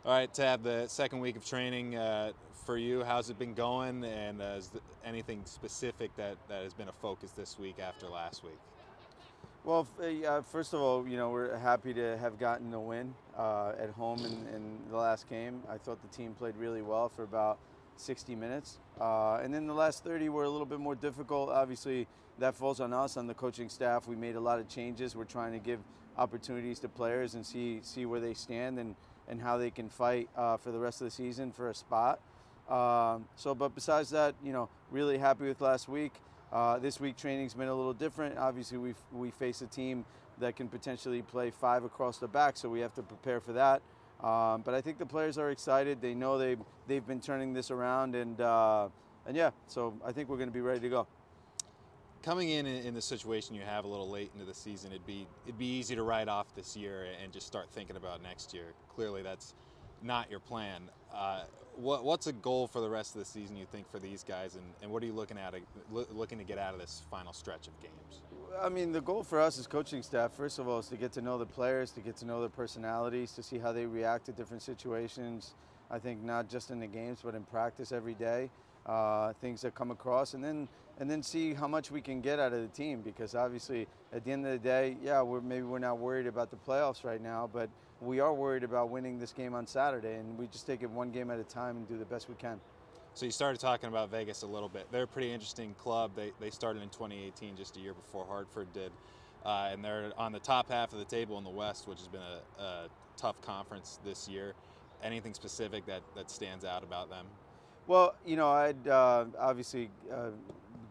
All right, Tab, the second week of training for you, how's it been going? And anything specific that has been a focus this week after last week? Well, first of all, we're happy to have gotten the win at home in the last game. I thought the team played really well for about 60 minutes. And then the last 30 were a little bit more difficult. Obviously, that falls on us, on the coaching staff. We made a lot of changes. We're trying to give opportunities to players and see where they stand and how they can fight for the rest of the season for a spot. But besides that, really happy with last week. This week training's been a little different. Obviously, we face a team that can potentially play 5 across the back, so we have to prepare for that. But I think the players are excited. They know they've been turning this around, and yeah, so I think we're going to be ready to go. Coming in the situation you have a little late into the season, it'd be easy to write off this year and just start thinking about next year. Clearly, that's not your plan. What's a goal for the rest of the season, you think, for these guys, and what are you looking to get out of this final stretch of games? I mean, the goal for us as coaching staff, first of all, is to get to know the players, to get to know their personalities, to see how they react to different situations. I think not just in the games, but in practice every day, things that come across, and then see how much we can get out of the team. Because obviously, at the end of the day, yeah, we're not worried about the playoffs right now, but we are worried about winning this game on Saturday, and we just take it one game at a time and do the best we can. So you started talking about Vegas a little bit. They're a pretty interesting club. They started in 2018, just a year before Hartford did, and they're on the top half of the table in the West, which has been a tough conference this year. Anything specific that stands out about them? Well, I'd obviously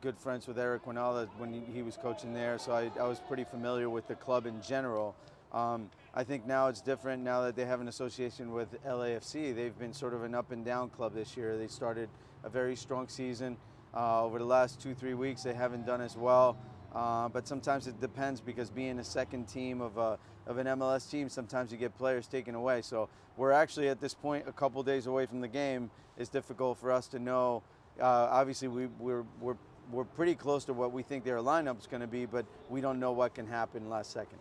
good friends with Eric Winella when he was coaching there, so I was pretty familiar with the club in general. I think now it's different now that they have an association with LAFC. They've been sort of an up and down club this year. They started a very strong season. Over the last 2-3 weeks, they haven't done as well. But sometimes it depends, because being a second team of an MLS team, sometimes you get players taken away. So we're actually at this point a couple days away from the game. It's difficult for us to know. Obviously, we're pretty close to what we think their lineup's going to be, but we don't know what can happen last second.